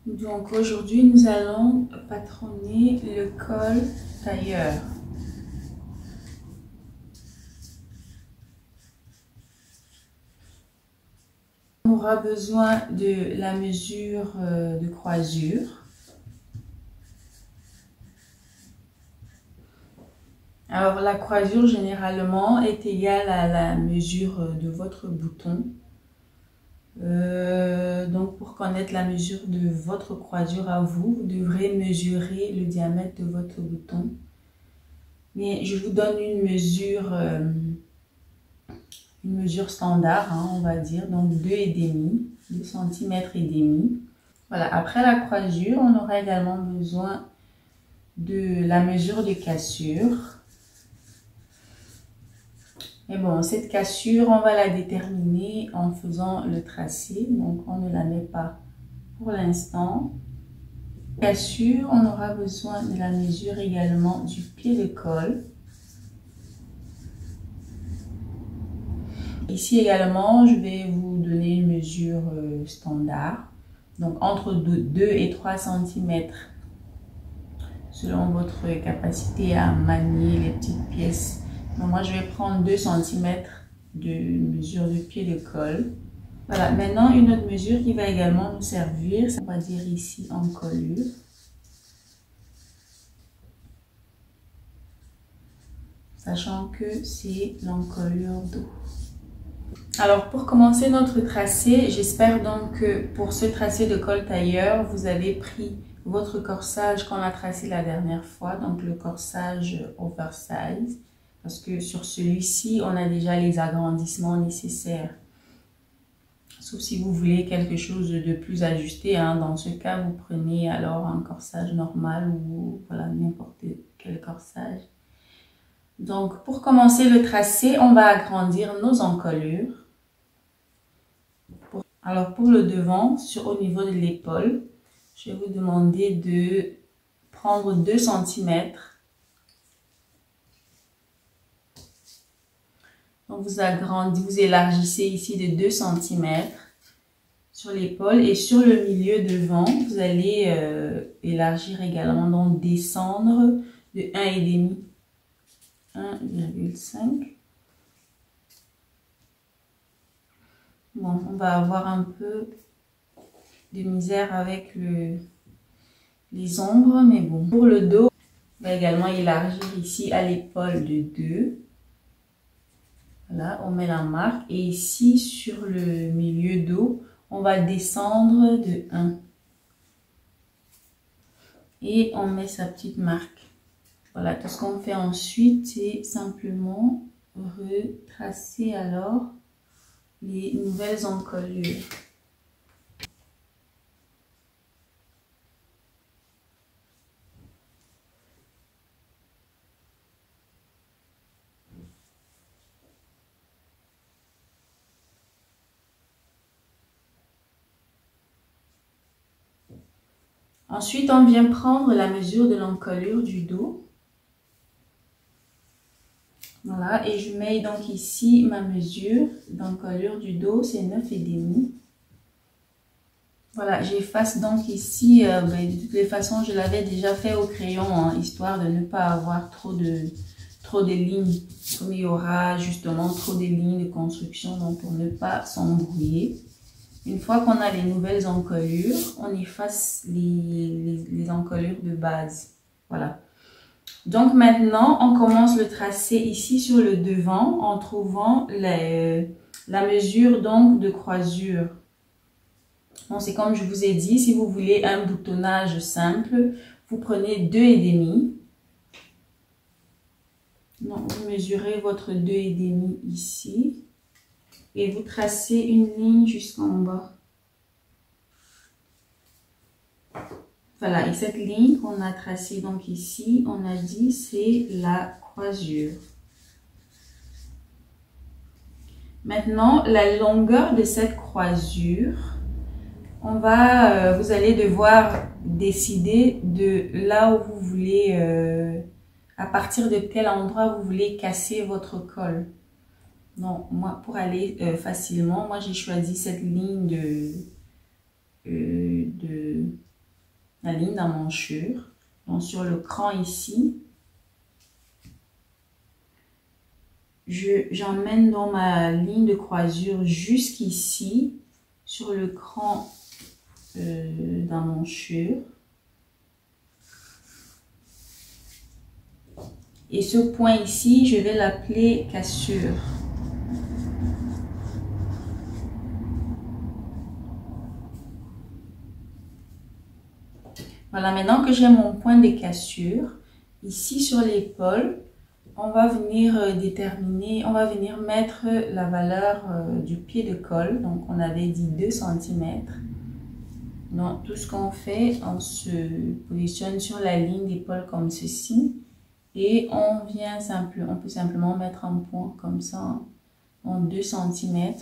Donc aujourd'hui, nous allons patronner le col tailleur. On aura besoin de la mesure de croisure. Alors la croisure généralement est égale à la mesure de votre bouton. Donc pour connaître la mesure de votre croisure à vous, vous devrez mesurer le diamètre de votre bouton. Mais je vous donne une mesure standard, hein, on va dire, donc 2,5 cm. Voilà, après la croisure, on aura également besoin de la mesure de cassure. Et bon, cette cassure, on va la déterminer en faisant le tracé. Donc, on ne la met pas pour l'instant. Cassure, on aura besoin de la mesure également du pied de col. Ici également, je vais vous donner une mesure standard. Donc, entre 2 et 3 cm selon votre capacité à manier les petites pièces. Donc moi, je vais prendre 2 cm de mesure de pied de col. Voilà, maintenant une autre mesure qui va également nous servir, on va dire ici encolure. Sachant que c'est l'encolure dos. Alors pour commencer notre tracé, j'espère donc que pour ce tracé de col tailleur, vous avez pris votre corsage qu'on a tracé la dernière fois, donc le corsage oversize. Parce que sur celui-ci, on a déjà les agrandissements nécessaires. Sauf si vous voulez quelque chose de plus ajusté. Hein. Dans ce cas, vous prenez alors un corsage normal ou voilà, n'importe quel corsage. Donc, pour commencer le tracé, on va agrandir nos encolures. Alors, pour le devant, au niveau de l'épaule, je vais vous demander de prendre 2 cm. Donc, vous élargissez ici de 2 cm sur l'épaule et sur le milieu devant, vous allez élargir également, donc descendre de 1,5, 1,5. Bon, on va avoir un peu de misère avec les ombres, mais bon. Pour le dos, on va également élargir ici à l'épaule de 2. Voilà, on met la marque et ici sur le milieu dos, on va descendre de 1. Et on met sa petite marque. Voilà, tout ce qu'on fait ensuite, c'est simplement retracer alors les nouvelles encolures. Ensuite, on vient prendre la mesure de l'encolure du dos. Voilà, et je mets donc ici ma mesure d'encolure du dos, c'est 9,5. Voilà, j'efface donc ici, de toutes les façons, je l'avais déjà fait au crayon, hein, histoire de ne pas avoir trop de lignes, comme il y aura justement trop de lignes de construction, donc pour ne pas s'embrouiller. Une fois qu'on a les nouvelles encolures, on efface les encolures de base. Voilà. Donc maintenant, on commence le tracé ici sur le devant en trouvant la mesure donc de croisure. Bon, c'est comme je vous ai dit, si vous voulez un boutonnage simple, vous prenez 2,5. Donc vous mesurez votre 2,5 ici. Et vous tracez une ligne jusqu'en bas. Voilà, et cette ligne qu'on a tracée donc ici, on a dit c'est la croisure. Maintenant, la longueur de cette croisure, vous allez devoir décider de là où vous voulez, à partir de quel endroit vous voulez casser votre col. Donc, moi, pour aller facilement, moi j'ai choisi cette ligne la ligne d'emmanchure. Donc sur le cran ici, j'emmène dans ma ligne de croisure jusqu'ici sur le cran d'emmanchure. Et ce point ici, je vais l'appeler cassure. Voilà, maintenant que j'ai mon point de cassure, ici sur l'épaule, on va venir déterminer, on va venir mettre la valeur du pied de colle. Donc, on avait dit 2 cm. Donc, tout ce qu'on fait, on se positionne sur la ligne d'épaule comme ceci. Et on peut simplement mettre un point comme ça en 2 cm.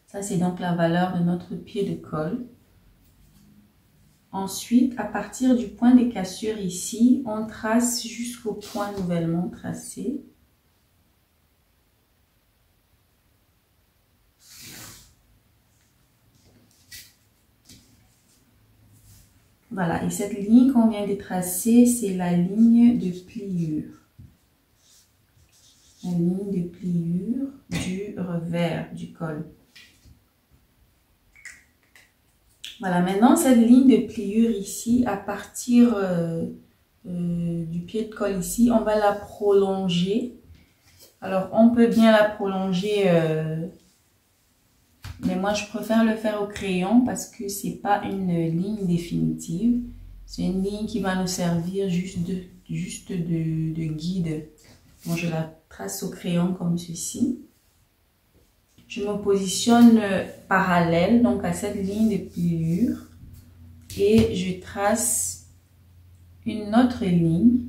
Ça, c'est donc la valeur de notre pied de colle. Ensuite, à partir du point de cassure ici, on trace jusqu'au point nouvellement tracé. Voilà, et cette ligne qu'on vient de tracer, c'est la ligne de pliure. La ligne de pliure du revers du col. Voilà, maintenant cette ligne de pliure ici, à partir du pied de colle ici, on va la prolonger. Alors, on peut bien la prolonger, mais moi je préfère le faire au crayon parce que c'est pas une ligne définitive. C'est une ligne qui va nous servir juste de guide. Bon, je la trace au crayon comme ceci. Je me positionne parallèle donc à cette ligne de pliure et je trace une autre ligne.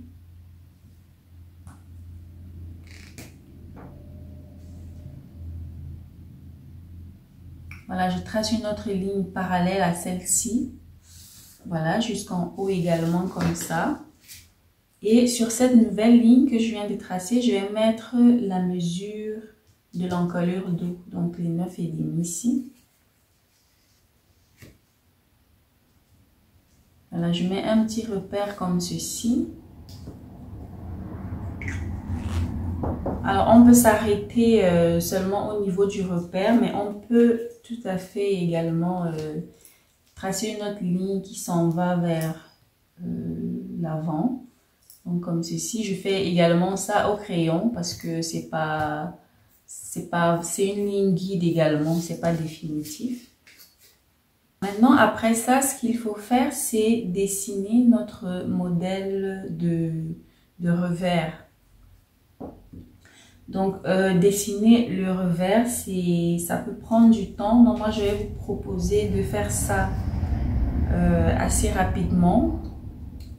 Voilà, je trace une autre ligne parallèle à celle-ci. Voilà, jusqu'en haut également comme ça. Et sur cette nouvelle ligne que je viens de tracer, je vais mettre la mesure de l'encolure dos, donc les 9,5 ici. Voilà, je mets un petit repère comme ceci. Alors, on peut s'arrêter seulement au niveau du repère, mais on peut tout à fait également tracer une autre ligne qui s'en va vers l'avant. Donc, comme ceci, je fais également ça au crayon parce que c'est une ligne guide également, c'est pas définitif. Maintenant, après ça, ce qu'il faut faire, c'est dessiner notre modèle de revers. Donc, dessiner le revers, ça peut prendre du temps. Donc, moi, je vais vous proposer de faire ça assez rapidement.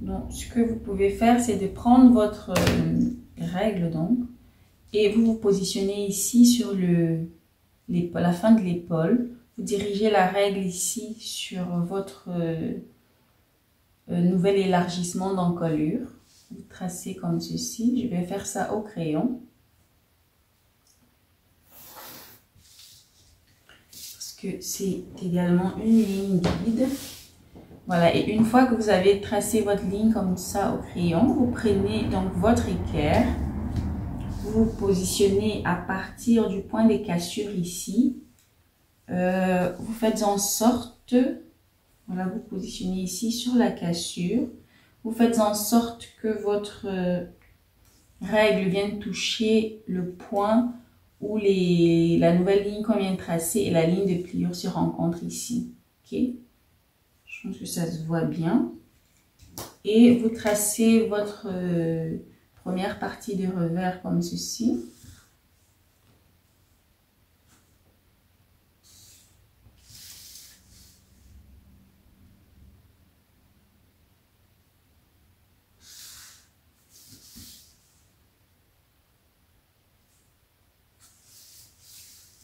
Donc, ce que vous pouvez faire, c'est de prendre votre règle, donc, et vous vous positionnez ici sur la fin de l'épaule. Vous dirigez la règle ici sur votre nouvel élargissement d'encolure. Vous tracez comme ceci. Je vais faire ça au crayon. Parce que c'est également une ligne guide. Voilà, et une fois que vous avez tracé votre ligne comme ça au crayon, vous prenez donc votre équerre. Vous vous positionnez à partir du point de cassure ici. Vous faites en sorte, voilà, vous positionnez ici sur la cassure. Vous faites en sorte que votre règle vienne toucher le point où la nouvelle ligne qu'on vient de tracer et la ligne de pliure se rencontrent ici. Ok, je pense que ça se voit bien. Et vous tracez votre première partie de revers comme ceci.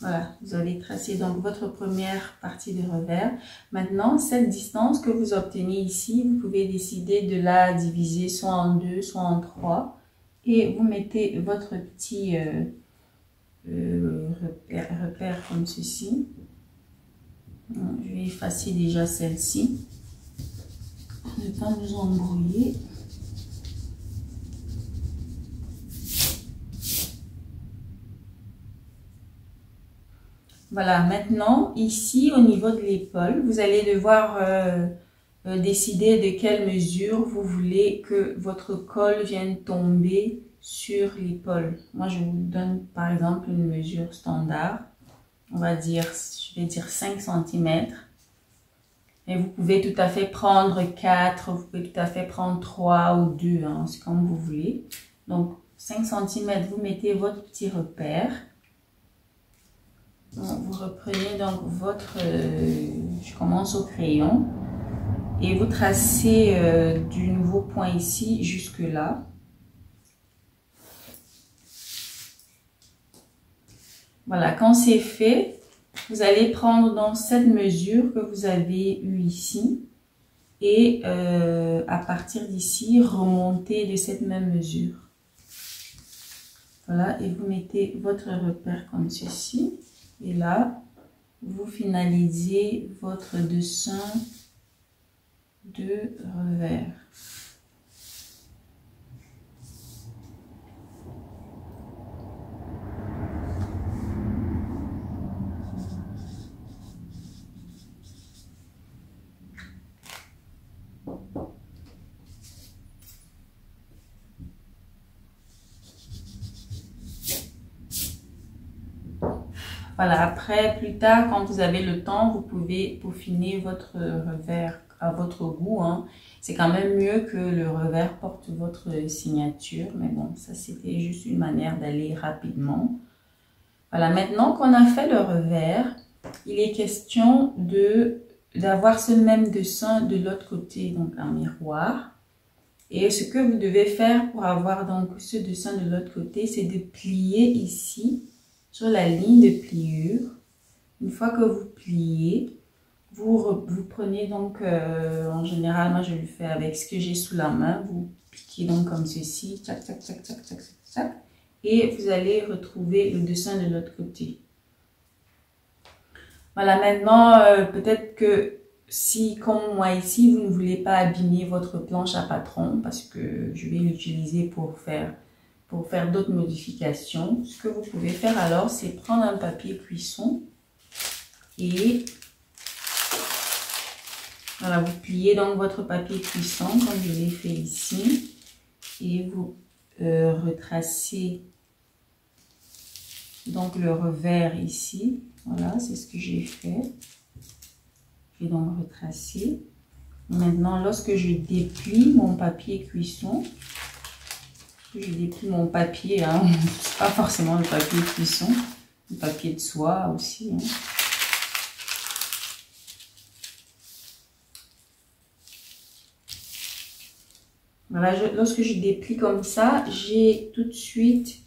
Voilà, vous avez tracé donc votre première partie de revers. Maintenant, cette distance que vous obtenez ici, vous pouvez décider de la diviser soit en 2, soit en 3. Et vous mettez votre petit repère comme ceci. Je vais effacer déjà celle-ci. ne pas nous embrouiller. Voilà, maintenant, ici, au niveau de l'épaule, vous allez devoir décider de quelle mesure vous voulez que votre col vienne tomber sur l'épaule. Moi, je vous donne, par exemple, une mesure standard. On va dire, je vais dire 5 cm. Et vous pouvez tout à fait prendre 4, vous pouvez tout à fait prendre 3 ou 2, hein, c'est comme vous voulez. Donc, 5 cm, vous mettez votre petit repère. Vous reprenez donc votre, je commence au crayon et vous tracez du nouveau point ici jusque là. Voilà, quand c'est fait, vous allez prendre donc cette mesure que vous avez eue ici et à partir d'ici, remonter de cette même mesure. Voilà, et vous mettez votre repère comme ceci. Et là, vous finalisez votre dessin de revers. Voilà, après, plus tard, quand vous avez le temps, vous pouvez peaufiner votre revers à votre goût, hein. C'est quand même mieux que le revers porte votre signature. Mais bon, ça c'était juste une manière d'aller rapidement. Voilà, maintenant qu'on a fait le revers, il est question d'avoir ce même dessin de l'autre côté, donc un miroir. Et ce que vous devez faire pour avoir donc ce dessin de l'autre côté, c'est de plier ici sur la ligne de pliure. Une fois que vous pliez, vous prenez donc, en général, moi je le fais avec ce que j'ai sous la main, vous piquez donc comme ceci, tchac, tchac, tchac, tchac, tchac, tchac, et vous allez retrouver le dessin de l'autre côté. Voilà, maintenant, peut-être que si, comme moi ici, vous ne voulez pas abîmer votre planche à patron, parce que je vais l'utiliser pour faire d'autres modifications, ce que vous pouvez faire alors, c'est prendre un papier cuisson et voilà, vous pliez donc votre papier cuisson comme je l'ai fait ici et vous retracez donc le revers ici. Voilà, c'est ce que j'ai fait. J'ai donc retracé. Maintenant, lorsque je déplie mon papier cuisson, je déplie mon papier, hein, c'est pas forcément le papier cuisson, le papier de soie aussi, hein. Voilà, lorsque je déplie comme ça, j'ai tout de suite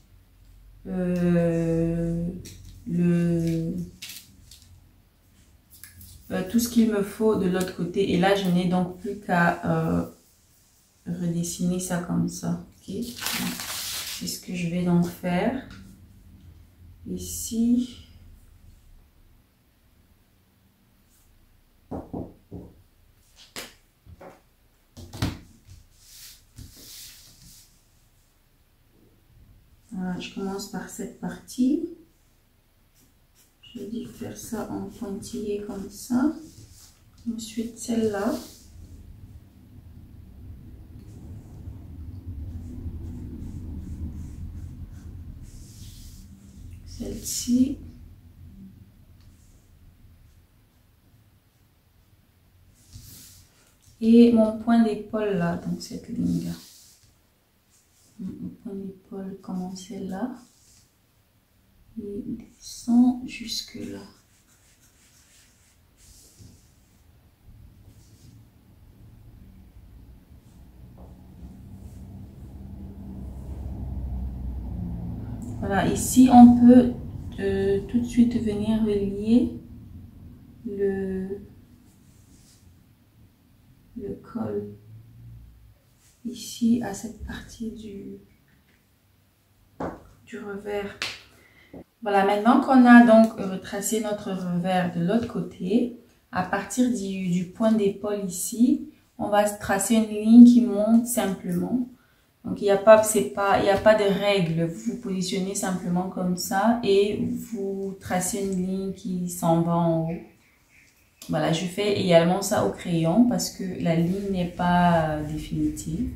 tout ce qu'il me faut de l'autre côté. Et là, je n'ai donc plus qu'à redessiner ça comme ça. Okay. C'est ce que je vais donc faire ici. Voilà, je commence par cette partie. Je vais faire ça en pointillé comme ça. Ensuite, celle-là. Celle-ci. Et mon point d'épaule là, donc cette ligne-là. Mon point d'épaule commence là. Et descend jusque là. Voilà, ici on peut tout de suite venir relier le col ici à cette partie du revers. Voilà, maintenant qu'on a donc retracé notre revers de l'autre côté, à partir du point d'épaule ici, on va tracer une ligne qui monte simplement. Donc, il n'y a pas de règle. Vous vous positionnez simplement comme ça et vous tracez une ligne qui s'en va en haut. Voilà, je fais également ça au crayon parce que la ligne n'est pas définitive.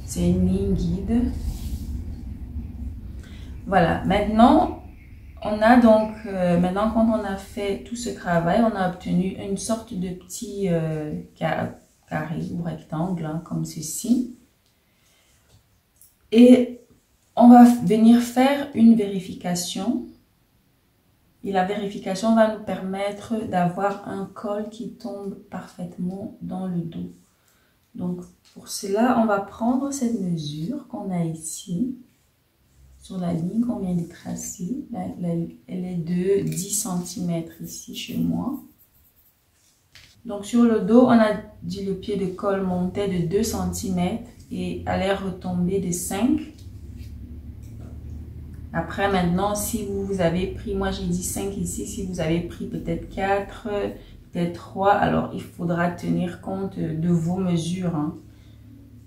C'est une ligne guide. Voilà, maintenant, on a donc, maintenant quand on a fait tout ce travail, on a obtenu une sorte de petit carré ou rectangle, hein, comme ceci. Et on va venir faire une vérification. Et la vérification va nous permettre d'avoir un col qui tombe parfaitement dans le dos. Donc, pour cela, on va prendre cette mesure qu'on a ici, sur la ligne qu'on vient de tracer. Elle est de 10 cm ici chez moi. Donc, sur le dos, on a dit le pied de col montait de 2 cm et allait retomber de 5. Après, maintenant, si vous avez pris, moi j'ai dit 5 ici, si vous avez pris peut-être 4, peut-être 3, alors il faudra tenir compte de vos mesures, hein.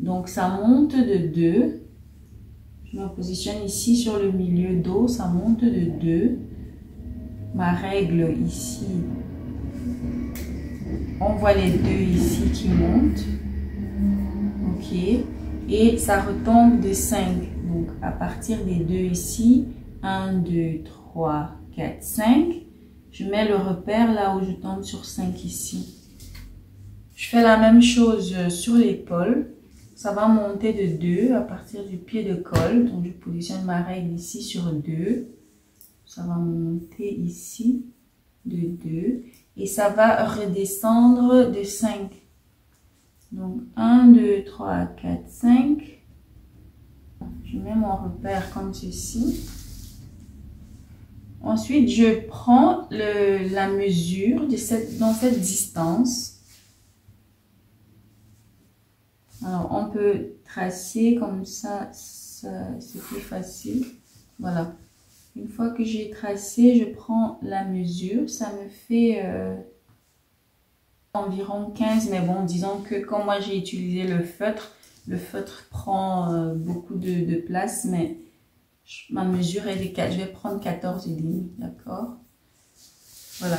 Donc, ça monte de 2. Je me positionne ici sur le milieu dos, ça monte de 2. Ma règle ici, on voit les 2 ici qui montent. Ok. Et ça retombe de 5. Donc, à partir des 2 ici, 1, 2, 3, 4, 5. Je mets le repère là où je tombe sur 5 ici. Je fais la même chose sur l'épaule. Ça va monter de 2 à partir du pied de col. Donc, je positionne ma règle ici sur 2. Ça va monter ici de 2. Et ça va redescendre de 5. Donc, 1, 2, 3, 4, 5. Je mets mon repère comme ceci. Ensuite, je prends la mesure dans cette distance. Alors, on peut tracer comme ça, c'est plus facile. Voilà. Une fois que j'ai tracé, je prends la mesure. Ça me fait environ 15, mais bon, disons que comme moi j'ai utilisé le feutre prend beaucoup de place, mais ma mesure est de 4. Je vais prendre 14,5, d'accord? Voilà,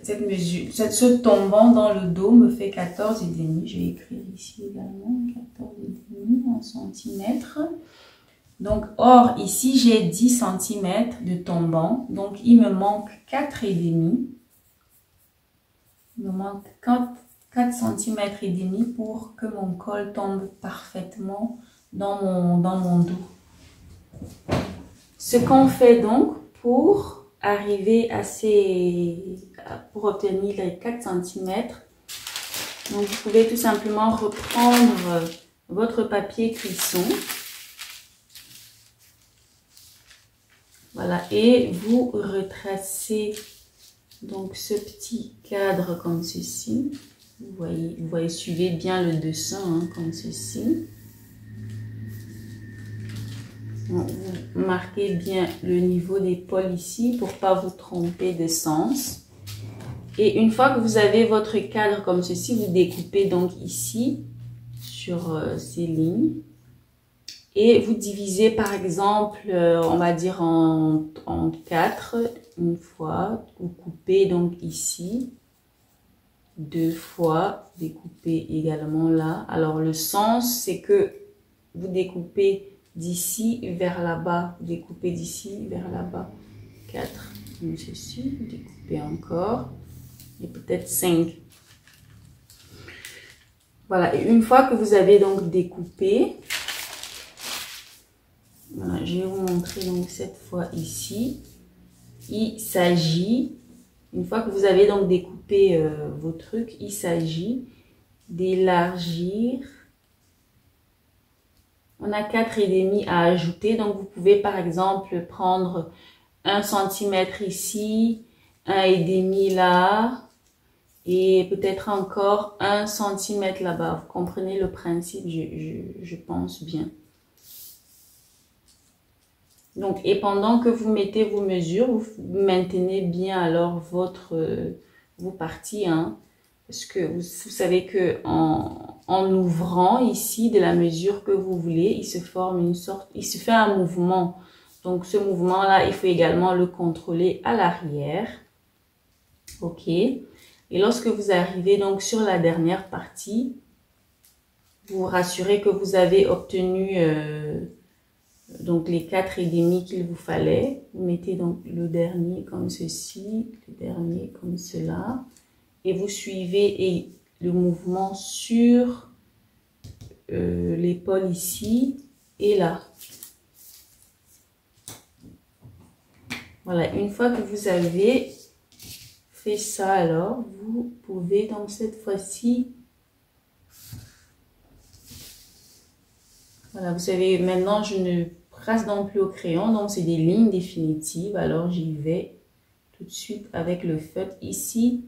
cette mesure, ce tombant dans le dos me fait 14,5. J'ai écrit ici également 14,5 en centimètres. Donc, or, ici, j'ai 10 cm de tombant. Donc, il me manque 4,5. Il me manque 4 cm et demi pour que mon col tombe parfaitement dans mon dos. Ce qu'on fait donc pour arriver pour obtenir les 4 cm, donc vous pouvez tout simplement reprendre votre papier cuisson. Voilà, et vous retracez donc ce petit cadre comme ceci. Vous voyez, suivez bien le dessin, hein, comme ceci. Bon, vous marquez bien le niveau d'épaule ici pour pas vous tromper de sens. Et une fois que vous avez votre cadre comme ceci, vous découpez donc ici sur ces lignes. Et vous divisez par exemple, on va dire en 4 une fois. Vous coupez donc ici 2 fois, découpez également là. Alors le sens, c'est que vous découpez d'ici vers là-bas, vous découpez d'ici vers là-bas. 4 comme ceci, vous découpez encore et peut-être 5. Voilà, et une fois que vous avez donc découpé, voilà, je vais vous montrer donc cette fois ici. Il s'agit, une fois que vous avez donc découpé vos trucs, il s'agit d'élargir. On a 4,5 à ajouter, donc vous pouvez par exemple prendre 1 cm ici, 1,5 là, et peut-être encore 1 cm là-bas. Vous comprenez le principe, je pense bien. Donc, et pendant que vous mettez vos mesures, vous maintenez bien alors vos parties, hein. Parce que vous savez que en ouvrant ici de la mesure que vous voulez, il se forme il se fait un mouvement. Donc ce mouvement-là, il faut également le contrôler à l'arrière. Ok. Et lorsque vous arrivez donc sur la dernière partie, vous vous rassurez que vous avez obtenu donc les 4,5 qu'il vous fallait. Vous mettez donc le dernier comme ceci, le dernier comme cela. Et vous suivez le mouvement sur l'épaule ici et là. Voilà, une fois que vous avez fait ça, alors vous pouvez donc cette fois-ci, voilà, vous savez, maintenant je ne trace donc plus au crayon, donc c'est des lignes définitives. Alors j'y vais tout de suite avec le feutre. Ici,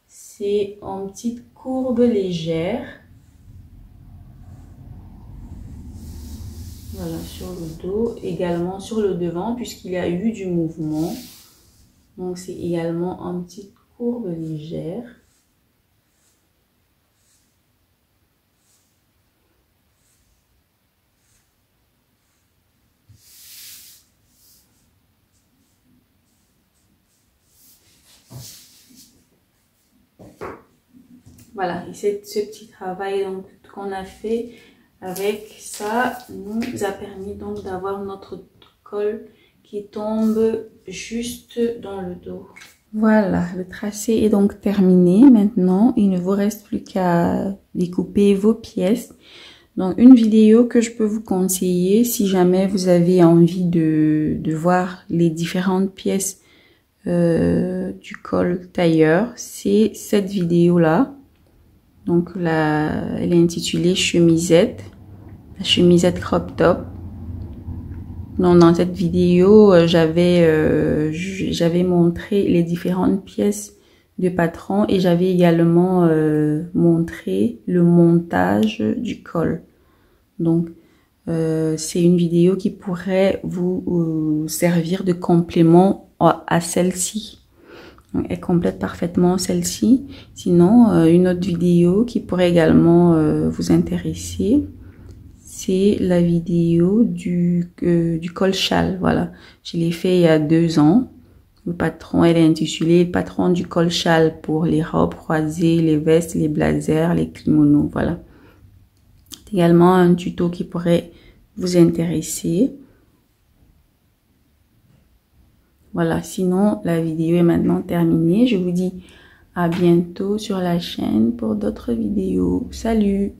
c'est en petite courbe légère. Voilà, sur le dos, également sur le devant, puisqu'il y a eu du mouvement. Donc, c'est également en petite courbe légère. Voilà, et ce petit travail qu'on a fait avec ça nous a permis donc d'avoir notre col qui tombe juste dans le dos. Voilà, le tracé est donc terminé. Maintenant, il ne vous reste plus qu'à découper vos pièces. Donc, une vidéo que je peux vous conseiller si jamais vous avez envie de voir les différentes pièces du col tailleur, c'est cette vidéo-là. Donc là, elle est intitulée chemisette, la chemisette crop top. Donc dans cette vidéo, j'avais montré les différentes pièces de patron et j'avais également montré le montage du col. Donc c'est une vidéo qui pourrait vous servir de complément à celle-ci. Elle complète parfaitement celle-ci. Sinon, une autre vidéo qui pourrait également vous intéresser, c'est la vidéo du col châle. Voilà, je l'ai fait il y a 2 ans. Le patron, elle est intitulée « Patron du col châle pour les robes croisées, les vestes, les blazers, les kimonos ». Voilà. C'est également un tuto qui pourrait vous intéresser. Voilà, sinon la vidéo est maintenant terminée. Je vous dis à bientôt sur la chaîne pour d'autres vidéos. Salut!